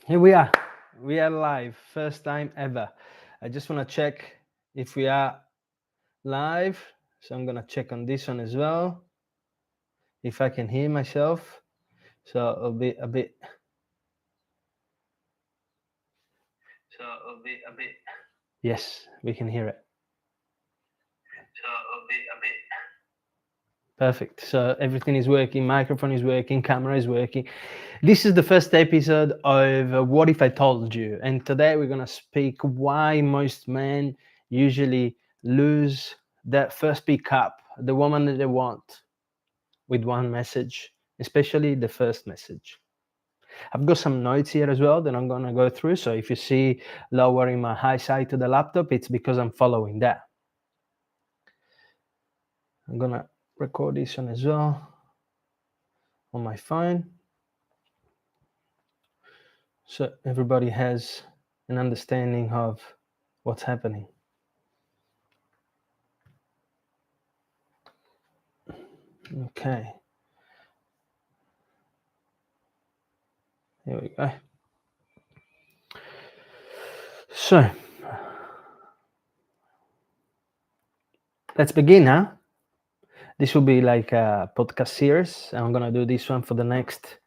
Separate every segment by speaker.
Speaker 1: Here we are. We are live. First time ever. I just want to check if we are live. So I'm going to check on this one as well. If I can hear myself. So it'll be a bit. Yes, we can hear it. Perfect. So everything is working. Microphone is working. Camera is working. This is the first episode of What If I Told You? And today we're going to speak why most men usually lose that first pickup, the woman that they want, with one message, especially the first message. I've got some notes here as well that I'm going to go through. So if you see lowering my high side to the laptop, it's because I'm following that. I'm going to record this one as well on my phone. So everybody has an understanding of what's happening. Okay. Here we go. So let's begin, huh? This will be like a podcast series. I'm gonna do this one for the next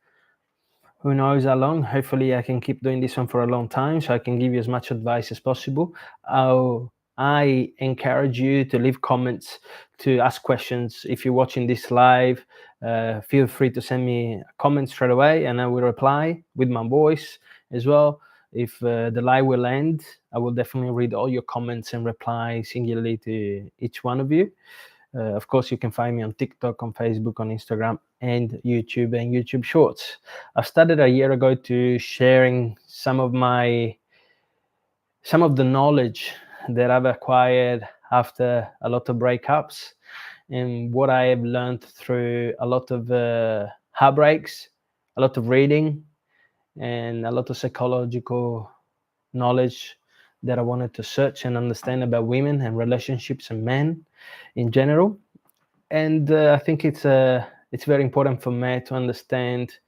Speaker 1: who knows how long. Hopefully I can keep doing this one for a long time so I can give you as much advice as possible. I encourage you to leave comments, to ask questions. If you're watching this live, feel free to send me a comment straight away and I will reply with my voice as well. If the live will end, I will definitely read all your comments and reply singularly to each one of you. Of course, you can find me on TikTok, on Facebook, on Instagram, and YouTube Shorts. I started a year ago to sharing some of the knowledge that I've acquired after a lot of breakups and what I have learned through a lot of heartbreaks, a lot of reading, and a lot of psychological knowledge that I wanted to search and understand about women and relationships and men in general. And I think it's very important for men to understand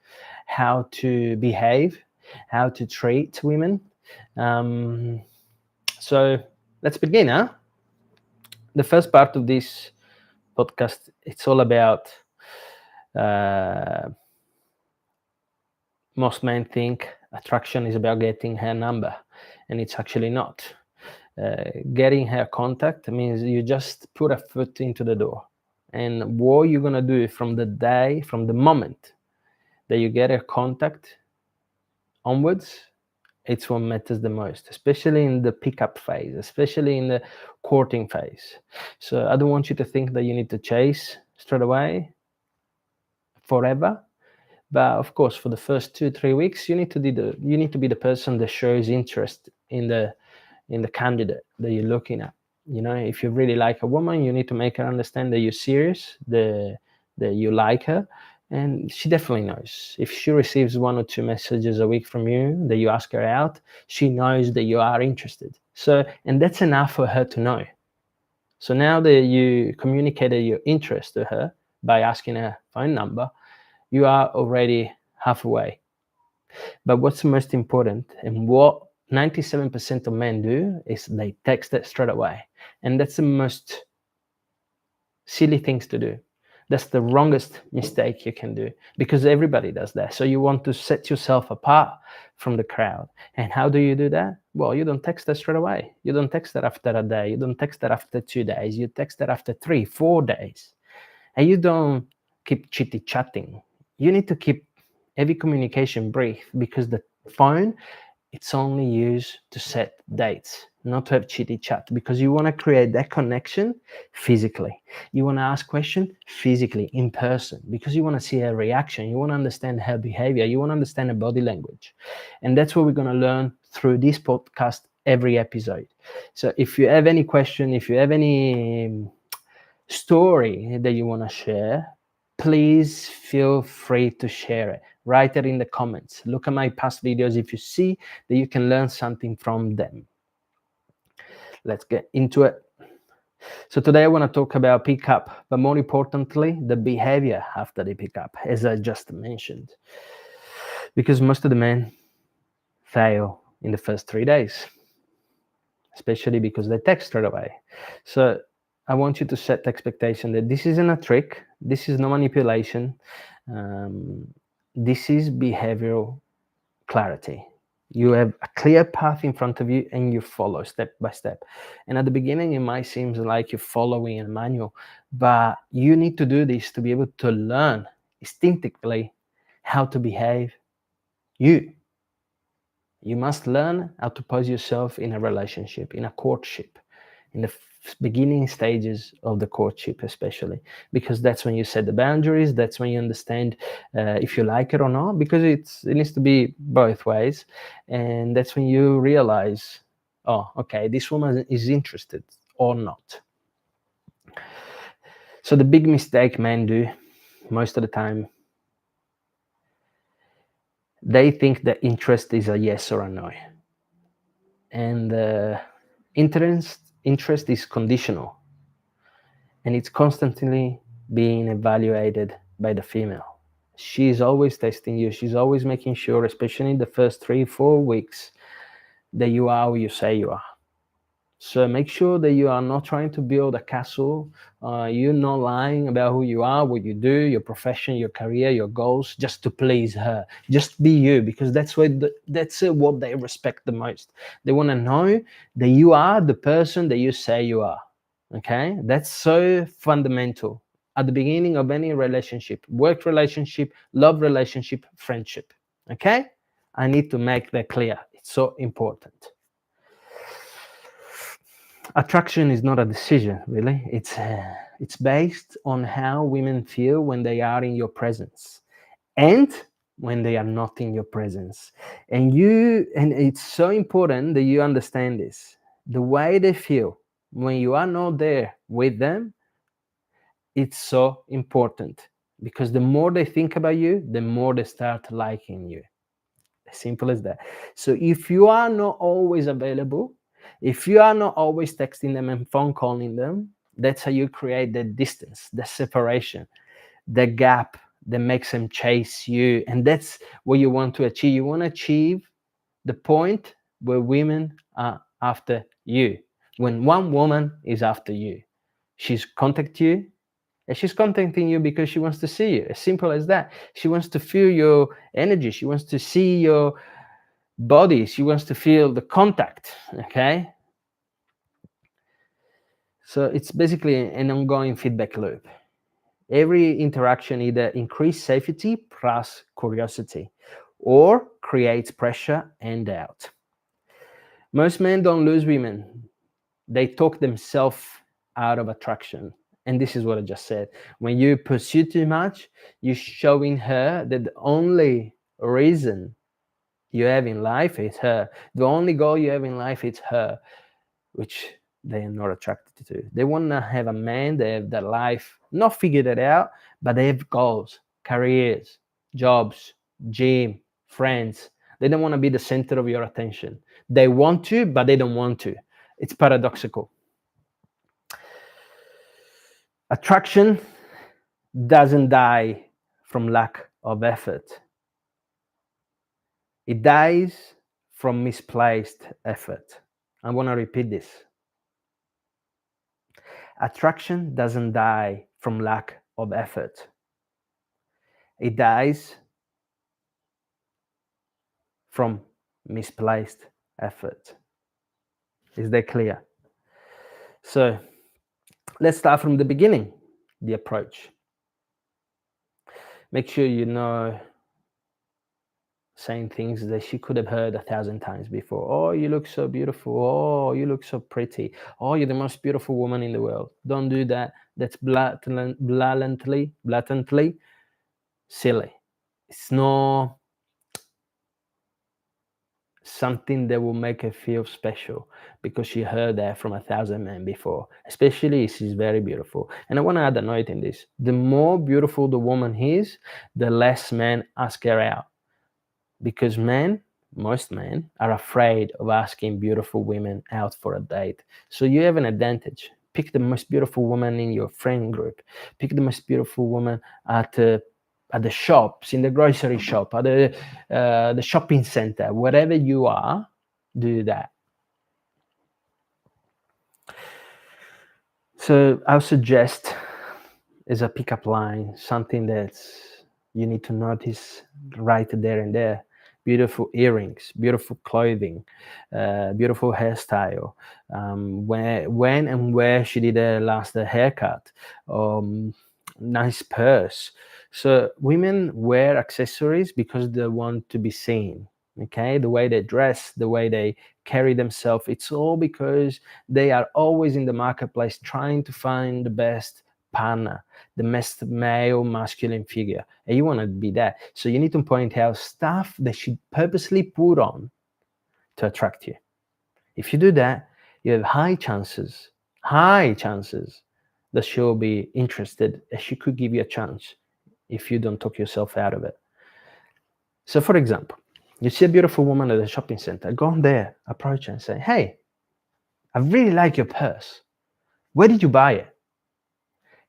Speaker 1: how to behave, how to treat women. So let's begin, huh? The first part of this podcast, it's all about most men think attraction is about getting her number, and it's actually not. Getting her contact means you just put a foot into the door. And what you're going to do from the moment that you get her contact onwards, it's what matters the most, especially in the pickup phase, especially in the courting phase. So I don't want you to think that you need to chase straight away forever. But of course, for the first 2-3 weeks, you need to be the person that shows interest in the candidate that you're looking at. You know, if you really like a woman, you need to make her understand that you're serious, that you like her, and she definitely knows. If she receives 1 or 2 messages a week from you that you ask her out, she knows that you are interested. So, and that's enough for her to know. So now that you communicated your interest to her by asking her phone number, you are already halfway. But what's most important and what 97% of men do is they text it straight away. And that's the most silly things to do. That's the wrongest mistake you can do because everybody does that. So you want to set yourself apart from the crowd. And how do you do that? Well, you don't text that straight away. You don't text that after a day. You don't text that after 2 days. You text that after 3-4 days. And you don't keep chitty chatting. You need to keep every communication brief because the phone, it's only used to set dates, not to have chitty chat, because you want to create that connection physically. You want to ask questions physically, in person, because you want to see her reaction. You want to understand her behavior. You want to understand her body language. And that's what we're going to learn through this podcast every episode. So if you have any question, if you have any story that you want to share, please feel free to share it. Write it in the comments. Look at my past videos if you see that you can learn something from them. Let's get into it. So today I want to talk about pickup, but more importantly, the behavior after the pickup, as I just mentioned. Because most of the men fail in the first 3 days, especially because they text straight away. So I want you to set the expectation that this isn't a trick, this is no manipulation, this is behavioral clarity. You have a clear path in front of you and you follow step by step. And at the beginning, it might seem like you're following a manual, but you need to do this to be able to learn instinctively how to behave you. You must learn how to pose yourself in a relationship, in a courtship, in the beginning stages of the courtship, especially, because that's when you set the boundaries. That's when you understand if you like it or not, because it needs to be both ways. And that's when you realize, oh, okay, this woman is interested or not. So the big mistake men do most of the time, they think that interest is a yes or a no. And interest is conditional, and it's constantly being evaluated by the female. She's always testing you. She's always making sure, especially in the first 3-4 weeks, that you are who you say you are. So make sure that you are not trying to build a castle. You're not lying about who you are, what you do, your profession, your career, your goals, just to please her. Just be you, because that's what they respect the most. They want to know that you are the person that you say you are. Okay, that's so fundamental at the beginning of any relationship, work relationship, love relationship, friendship. Okay, I need to make that clear. It's so important. Attraction is not a decision, really. It's based on how women feel when they are in your presence and when they are not in your presence. And it's so important that you understand this. The way they feel when you are not there with them, it's so important, because the more they think about you, the more they start liking you. As simple as that. So if you are not always available, if you are not always texting them and phone calling them, that's how you create the distance, the separation, the gap that makes them chase you. And that's what you want to achieve. You want to achieve the point where women are after you. When one woman is after you, she's contacting you, and she's contacting you because she wants to see you. As simple as that. She wants to feel your energy. She wants to see your body. She wants to feel the contact. Okay. So it's basically an ongoing feedback loop. Every interaction either increases safety plus curiosity, or creates pressure and doubt. Most men don't lose women. They talk themselves out of attraction. And this is what I just said. When you pursue too much, you're showing her that the only reason you have in life is her. The only goal you have in life is her, which they are not attracted to. They want to have a man, they have their life not figured it out, but they have goals, careers, jobs, gym, friends. They don't want to be the center of your attention. They want to, but they don't want to. It's paradoxical. Attraction doesn't die from lack of effort. It dies from misplaced effort. I want to repeat this. Attraction doesn't die from lack of effort. It dies from misplaced effort. Is that clear? So let's start from the beginning, the approach. Make sure you know saying things that she could have heard 1,000 times before. Oh, you look so beautiful. Oh, you look so pretty. Oh, you're the most beautiful woman in the world. Don't do that. That's blatantly silly. It's not something that will make her feel special because she heard that from 1,000 men before, especially if she's very beautiful. And I want to add a note in this. The more beautiful the woman is, the less men ask her out. Because most men are afraid of asking beautiful women out for a date. So you have an advantage. Pick the most beautiful woman in your friend group. Pick the most beautiful woman at at the shops, in the grocery shop, at the shopping center, wherever you are, do that. So I'll suggest is a pickup line, something that's you need to notice right there and there. Beautiful earrings, beautiful clothing, beautiful hairstyle. When and where she did her last haircut. Nice purse. So women wear accessories because they want to be seen. Okay, the way they dress, the way they carry themselves, it's all because they are always in the marketplace trying to find the best partner, the best male masculine figure, and you want to be that. So you need to point out stuff that she purposely put on to attract you. If you do that, you have high chances that she'll be interested, and she could give you a chance if you don't talk yourself out of it. So for example, you see a beautiful woman at a shopping center, go on there, approach her and say, hey, I really like your purse. Where did you buy it?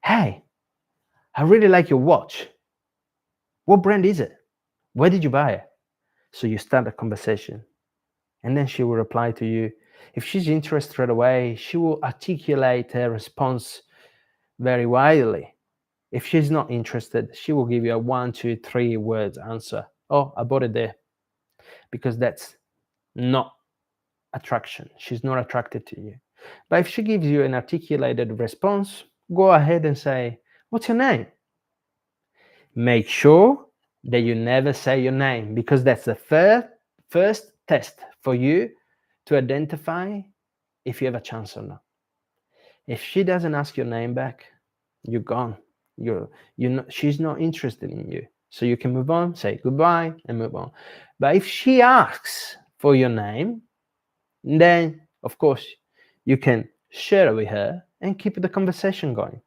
Speaker 1: Hey, I really like your watch. What brand is it? Where did you buy it? So you start a conversation, and then she will reply to you. If she's interested right away, she will articulate her response very widely. If she's not interested, she will give you a 1, 2, 3 words answer. Oh, I bought it there. Because that's not attraction. She's not attracted to you. But if she gives you an articulated response, go ahead and say, what's your name? Make sure that you never say your name, because that's the first test for you to identify if you have a chance or not. If she doesn't ask your name back, you're gone. She's not interested in you. So you can move on, say goodbye, and move on. But if she asks for your name, then of course you can share it with her and keep the conversation going.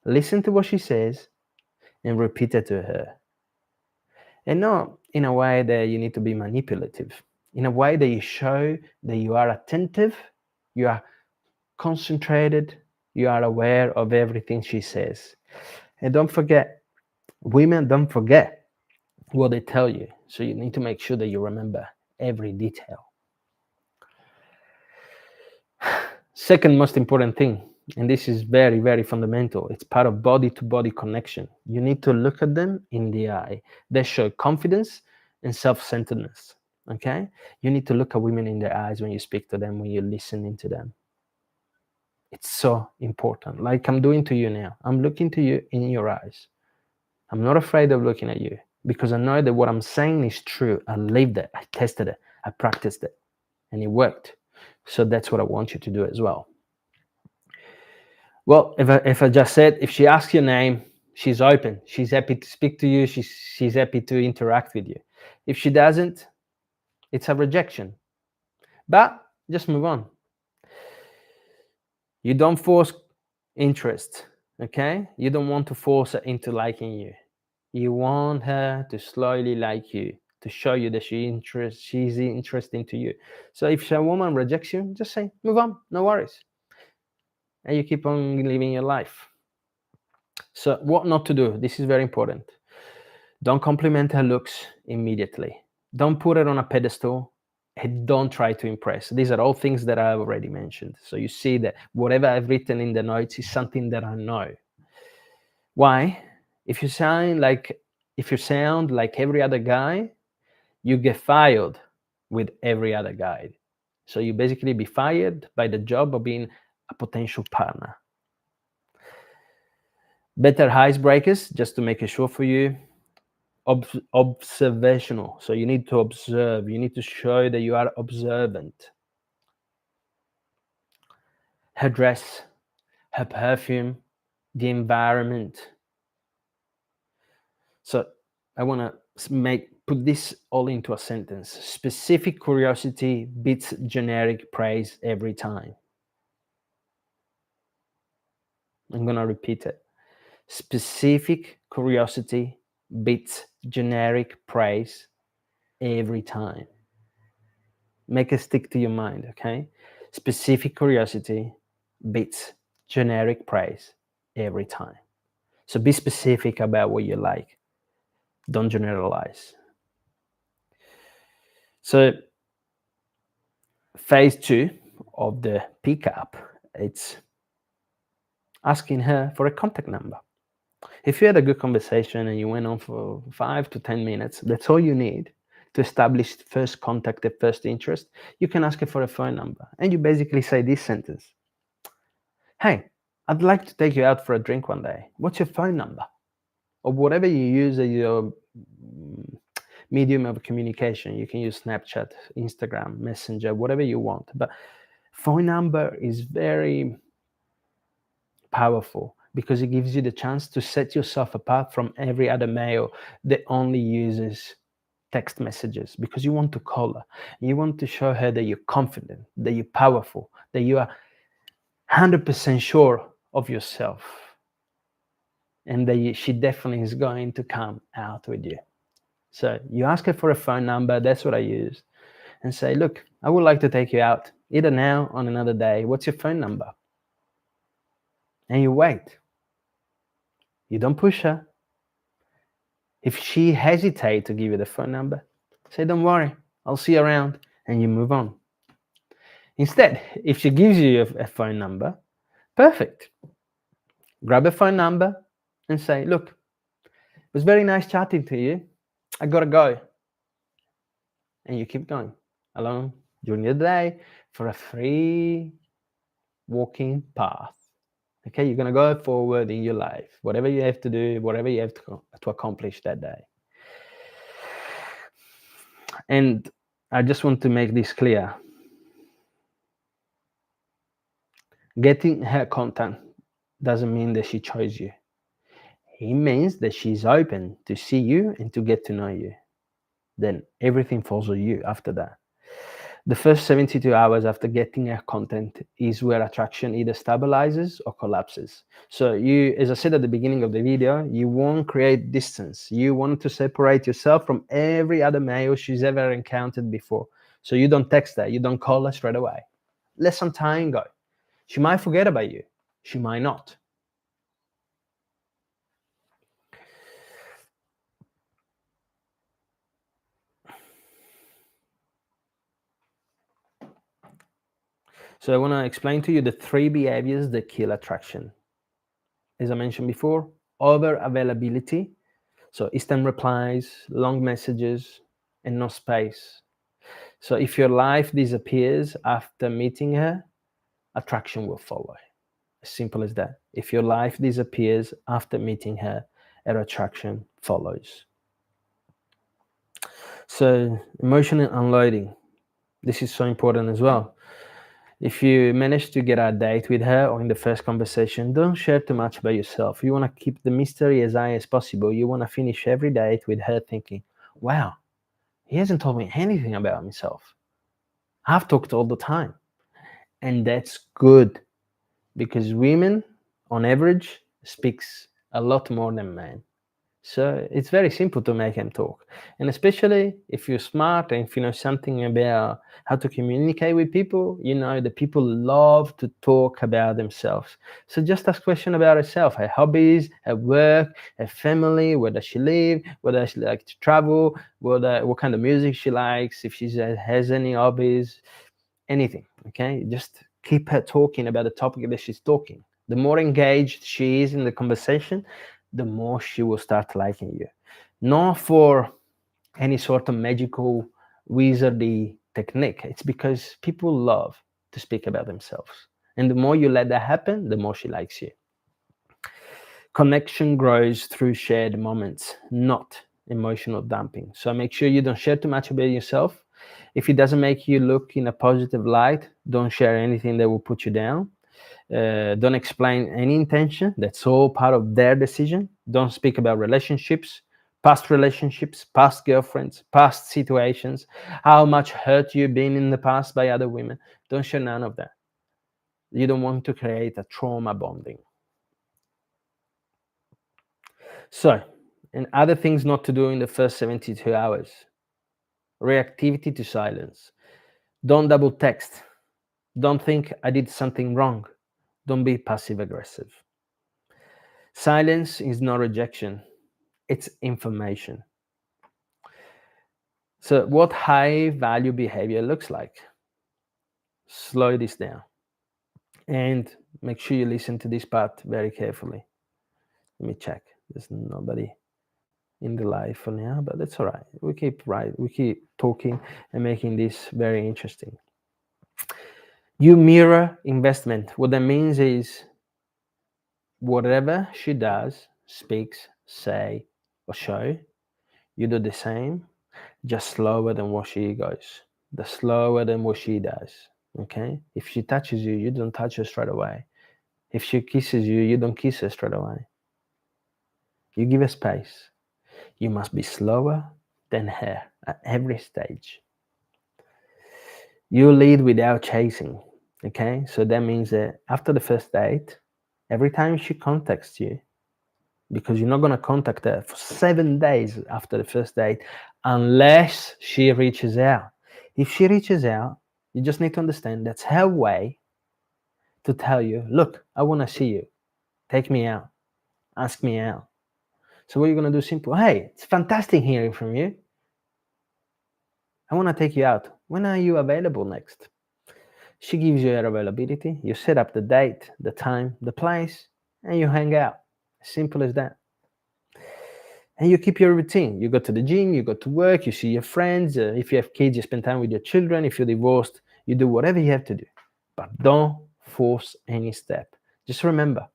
Speaker 1: Listen to what she says and repeat it to her. And not in a way that you need to be manipulative, in a way that you show that you are attentive, you are concentrated, you are aware of everything she says. And don't forget, women don't forget what they tell you. So you need to make sure that you remember every detail. Second most important thing, and this is very, very fundamental, it's part of body-to-body connection. You need to look at them in the eye. They show confidence and self-centeredness, okay? You need to look at women in their eyes when you speak to them, when you're listening to them. It's so important. Like I'm doing to you now. I'm looking to you in your eyes. I'm not afraid of looking at you because I know that what I'm saying is true. I lived it. I tested it. I practiced it. And it worked. So that's what I want you to do as well. Well, if I just said, if she asks your name, she's open. She's happy to speak to you. She's happy to interact with you. If she doesn't, it's a rejection. But just move on. You don't force interest, okay? You don't want to force her into liking you. You want her to slowly like you, to show you that she's interesting to you. So if a woman rejects you, just say, move on, no worries. And you keep on living your life. So what not to do? This is very important. Don't compliment her looks immediately. Don't put her on a pedestal and don't try to impress. These are all things that I already mentioned. So you see that whatever I've written in the notes is something that I know. Why? If you sound like every other guy, you get fired with every other guy. So you basically be fired by the job of being a potential partner. Better icebreakers, just to make it sure for you. Observational. So you need to observe. You need to show that you are observant. Her dress, her perfume, the environment. So I want to put this all into a sentence. Specific curiosity beats generic praise every time. I'm going to repeat it. Specific curiosity beats generic praise every time. Make it stick to your mind, okay? Specific curiosity beats generic praise every time. So be specific about what you like. Don't generalize. So phase 2 of the pickup, it's asking her for a contact number. If you had a good conversation and you went on for 5 to 10 minutes, that's all you need to establish first contact, the first interest. You can ask her for a phone number, and you basically say this sentence: hey, I'd like to take you out for a drink one day. What's your phone number? Or whatever you use as your medium of communication. You can use Snapchat, Instagram, Messenger, whatever you want. But phone number is very powerful because it gives you the chance to set yourself apart from every other male that only uses text messages, because you want to call her. You want to show her that you're confident, that you're powerful, that you are 100% sure of yourself, and that she definitely is going to come out with you. So you ask her for a phone number, that's what I use, and say, look, I would like to take you out, either now or another day. What's your phone number? And you wait. You don't push her. If she hesitates to give you the phone number, say, don't worry, I'll see you around, and you move on. Instead, if she gives you a phone number, perfect. Grab a phone number and say, look, it was very nice chatting to you. I gotta go. And you keep going along during the day for a free walking path. Okay, you're gonna go forward in your life, whatever you have to do, whatever you have to accomplish that day. And I just want to make this clear. Getting her contact doesn't mean that she chose you. It means that she's open to see you and to get to know you. Then everything falls on you after that. The first 72 hours after getting her content is where attraction either stabilizes or collapses. So you, as I said at the beginning of the video, you won't create distance. You want to separate yourself from every other male she's ever encountered before. So you don't text her, you don't call her straight away. Let some time go. She might forget about you. She might not. So I want to explain to you the 3 behaviors that kill attraction. As I mentioned before, over availability, so instant replies, long messages, and no space. So if your life disappears after meeting her, attraction will follow. As simple as that. If your life disappears after meeting her, her attraction follows. So emotional unloading. This is so important as well. If you manage to get a date with her or in the first conversation, don't share too much about yourself. You want to keep the mystery as high as possible. You want to finish every date with her thinking, wow, he hasn't told me anything about himself. I've talked all the time. And that's good, because women, on average, speaks a lot more than men. So it's very simple to make them talk. And especially if you're smart and if you know something about how to communicate with people, you know that people love to talk about themselves. So just ask questions about herself, her hobbies, her work, her family, where does she live, whether she likes to travel, what kind of music she likes, if she has any hobbies, anything. Okay, just keep her talking about the topic that she's talking. The more engaged she is in the conversation, the more she will start liking you. Not for any sort of magical wizardy technique. It's because people love to speak about themselves. And the more you let that happen, the more she likes you. Connection grows through shared moments, not emotional dumping. So make sure you don't share too much about yourself. If it doesn't make you look in a positive light, don't share anything that will put you down. Don't explain any intention. That's all part of their decision. Don't speak about relationships, past girlfriends, past situations, how much hurt you've been in the past by other women. Don't share none of that. You don't want to create a trauma bonding. So, and other things not to do in the first 72 hours. Reactivity to silence. Don't double text. Don't think I did something wrong. Don't be passive aggressive. Silence is not rejection, it's information. So what high value behavior looks like? Slow this down and make sure you listen to this part very carefully. Let me check. There's nobody in the live for now, but that's all right. We keep talking and making this very interesting. You mirror investment. What that means is whatever she does, speaks, say, or show, you do the same, just slower than what she goes. The slower than what she does. Okay? If she touches you, you don't touch her straight away. If she kisses you, you don't kiss her straight away. You give her space. You must be slower than her at every stage. You lead without chasing. Okay? So that means that after the first date, every time she contacts you, because you're not going to contact her for 7 days after the first date unless she reaches out. If she reaches out, you just need to understand that's her way to tell you, look, I want to see you. Take me out. Ask me out. So what you're going to do simple, hey, it's fantastic hearing from you. I want to take you out. When are you available next? She gives you her availability. You set up the date, the time, the place, and you hang out. Simple as that. And you keep your routine. You go to the gym, you go to work, you see your friends. If you have kids, you spend time with your children. If you're divorced, you do whatever you have to do. But don't force any step. Just remember,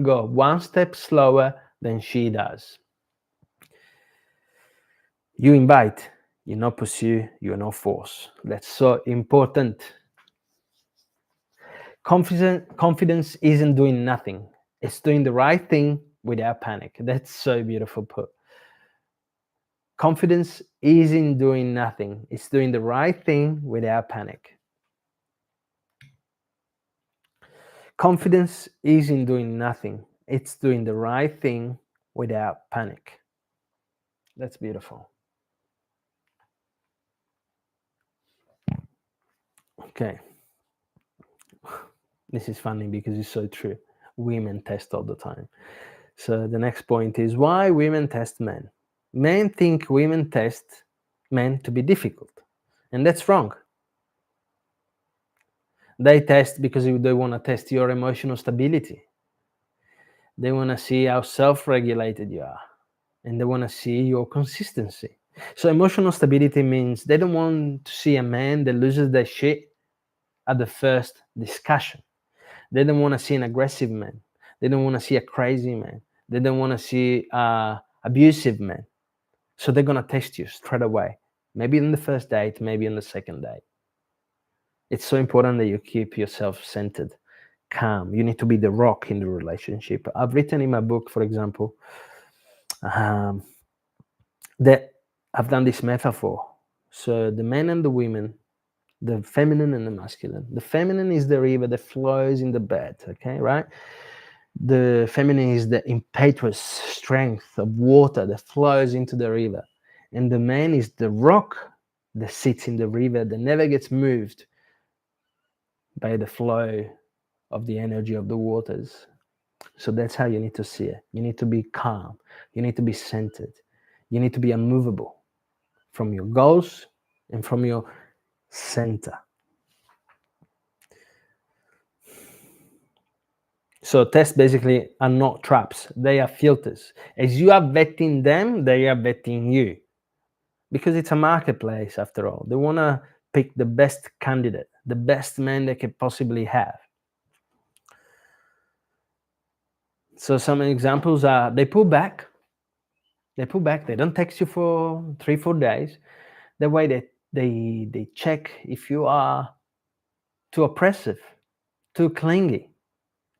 Speaker 1: go one step slower than she does. You invite, you not pursue, you not force. That's so important. Confidence isn't doing nothing. It's doing the right thing without panic. That's so beautiful put. Confidence isn't doing nothing. It's doing the right thing without panic. Confidence isn't doing nothing. It's doing the right thing without panic. That's beautiful. Okay. This is funny because it's so true. Women test all the time. So the next point is why women test men. Men think women test men to be difficult, and that's wrong. They test because they want to test your emotional stability. They want to see how self-regulated you are, and they want to see your consistency. So emotional stability means they don't want to see a man that loses their shit at the first discussion. They don't want to see an aggressive man. They don't want to see a crazy man. They don't want to see abusive man. So they're going to test you straight away. Maybe in the first date, maybe in the second date. It's so important that you keep yourself centered, calm. You need to be the rock in the relationship. I've written in my book, for example, that I've done this metaphor. So the men and the women, the feminine and the masculine. The feminine is the river that flows in the bed, okay, right? The feminine is the impetuous strength of water that flows into the river. And the man is the rock that sits in the river that never gets moved by the flow of the energy of the waters. So that's how you need to see it. You need to be calm. You need to be centered. You need to be unmovable from your goals and from your center. So tests basically are not traps. They are filters. As you are vetting them, they are vetting you. Because it's a marketplace after all. They want to pick the best candidate, the best man they could possibly have. So some examples are they pull back. They don't text you for 3-4 days. That way they check if you are too oppressive, too clingy,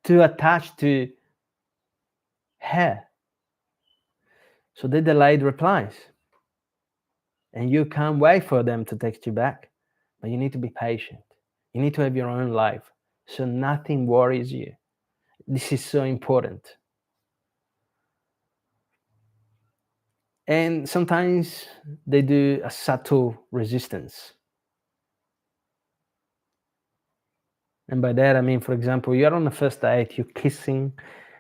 Speaker 1: too attached to her. So they delayed replies. And you can't wait for them to text you back. But you need to be patient. You need to have your own life. So nothing worries you. This is so important. And sometimes they do a subtle resistance. And by that I mean, for example, you're on the first date, you're kissing,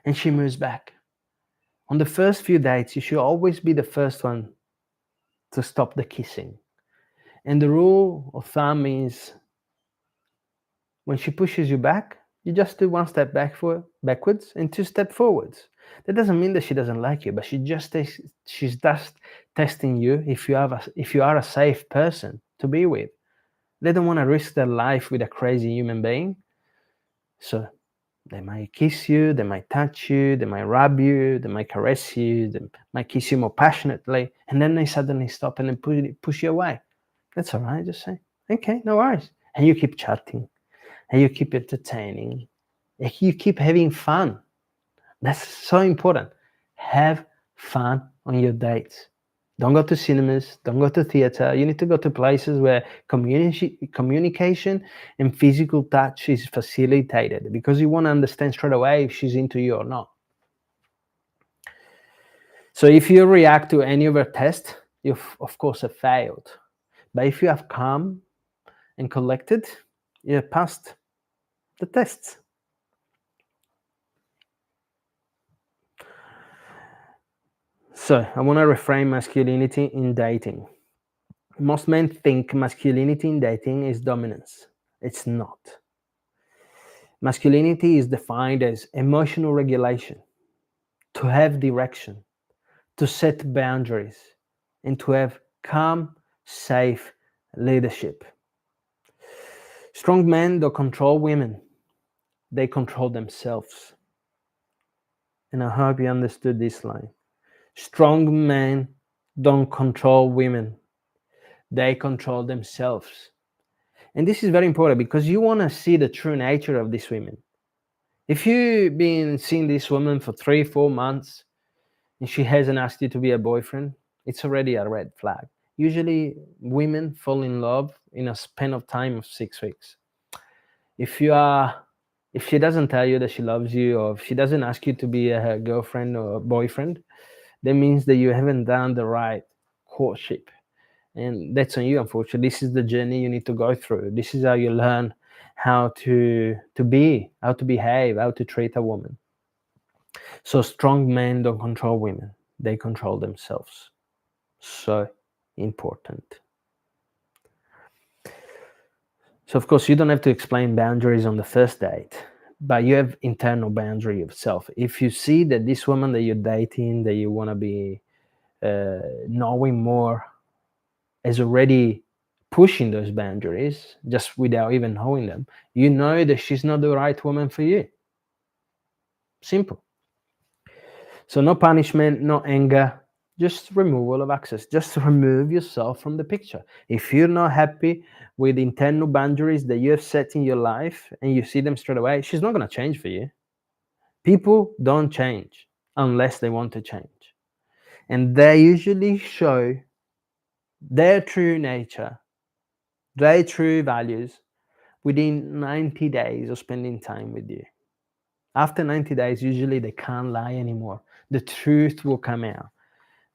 Speaker 1: and she moves back. On the first few dates, you should always be the first one to stop the kissing. And the rule of thumb is when she pushes you back, you just do one step backwards and two step forwards. That doesn't mean that she doesn't like you, but she's just testing you if you are a safe person to be with. They don't want to risk their life with a crazy human being. So they might kiss you, they might touch you, they might rub you, they might caress you, they might kiss you more passionately, and then they suddenly stop and then push you away. That's all right. Just say, okay, no worries. And you keep chatting, and you keep entertaining, and you keep having fun. That's so important. Have fun on your dates. Don't go to cinemas, don't go to theater. You need to go to places where communication and physical touch is facilitated, because you want to understand straight away if she's into you or not. So if you react to any of her tests, you of course have failed. But if you have calm and collected, you have passed the tests. So I want to reframe masculinity in dating. Most men think masculinity in dating is dominance. It's not. Masculinity is defined as emotional regulation, to have direction, to set boundaries, and to have calm, safe leadership. Strong men don't control women, they control themselves. And I hope you understood this line. Strong men don't control women, they control themselves. And this is very important because you want to see the true nature of these women. If you've been seeing this woman for 3-4 months and she hasn't asked you to be a boyfriend, it's already a red flag. Usually women fall in love in a span of time of 6 weeks. If she doesn't tell you that she loves you, or if she doesn't ask you to be her girlfriend or boyfriend, that means that you haven't done the right courtship. And that's on you, unfortunately. This is the journey you need to go through. This is how you learn how to behave, how to treat a woman. So strong men don't control women, they control themselves. So important. So of course you don't have to explain boundaries on the first date, but you have internal boundary yourself. If you see that this woman that you're dating, that you want to be knowing more, is already pushing those boundaries just without even knowing them, you know that she's not the right woman for you. Simple. So no punishment, no anger, just removal of access. Just remove yourself from the picture. If you're not happy with internal boundaries that you have set in your life and you see them straight away, she's not going to change for you. People don't change unless they want to change. And they usually show their true nature, their true values within 90 days of spending time with you. After 90 days, usually they can't lie anymore. The truth will come out.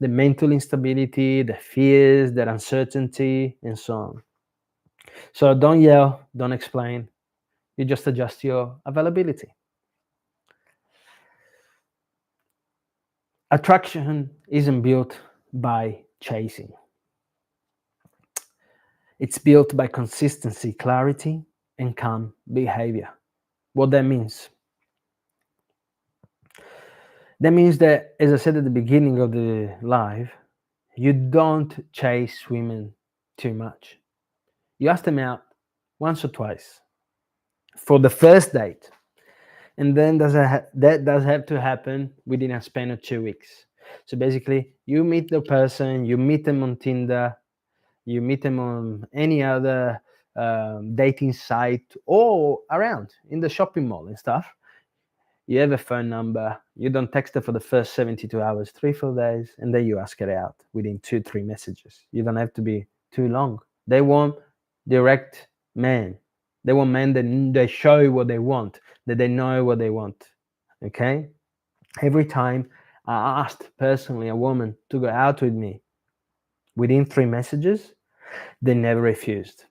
Speaker 1: The mental instability, the fears, the uncertainty, and so on. So don't yell, don't explain. You just adjust your availability. Attraction isn't built by chasing. It's built by consistency, clarity, and calm behavior. What that means? That means that, as I said at the beginning of the live, you don't chase women too much. You ask them out once or twice for the first date. And then that does have to happen within a span of 2 weeks. So basically, you meet the person, you meet them on Tinder, you meet them on any other dating site or around in the shopping mall and stuff. You have a phone number, you don't text her for the first 72 hours, 3-4 days, and then you ask her out within 2-3 messages. You don't have to be too long. They want direct men. They want men that they show what they want, that they know what they want. Okay? Every time I asked personally a woman to go out with me, within 3 messages, they never refused.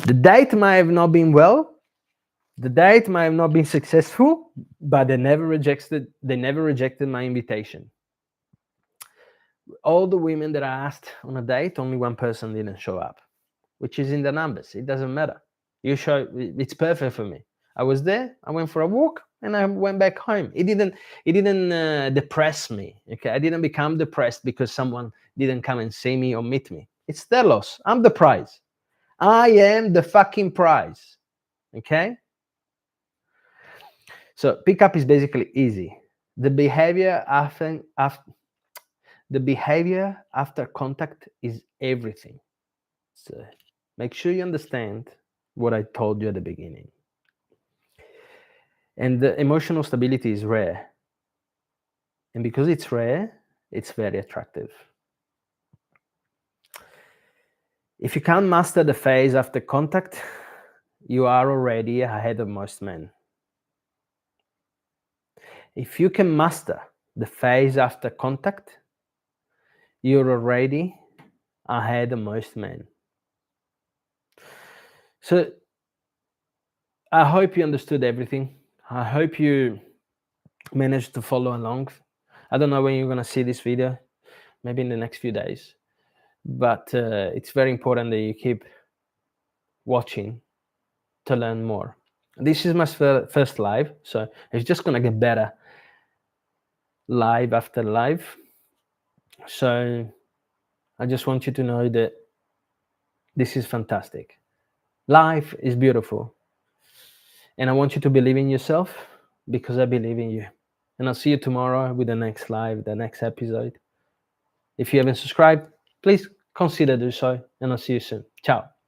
Speaker 1: The date might have not been well, the date might have not been successful, but they never rejected my invitation. All the women that I asked on a date, only one person didn't show up, which is in the numbers. It doesn't matter. You show, it's perfect for me. I was there, I went for a walk, and I went back home. It didn't depress me. Okay, I didn't become depressed because someone didn't come and see me or meet me. It's their loss. I'm the prize. I am the fucking prize. Okay. So pickup is basically easy. The behavior after contact is everything. So make sure you understand what I told you at the beginning. And the emotional stability is rare. And because it's rare, it's very attractive. If you can't master the phase after contact, you are already ahead of most men. If you can master the phase after contact, you're already ahead of most men. So I hope you understood everything. I hope you managed to follow along. I don't know when you're going to see this video, maybe in the next few days. But it's very important that you keep watching to learn more. This is my first live, so it's just going to get better live after live. So I just want you to know that this is fantastic. Life is beautiful. And I want you to believe in yourself because I believe in you. And I'll see you tomorrow with the next live, the next episode. If you haven't subscribed, please consider do so, and I'll see you soon. Ciao.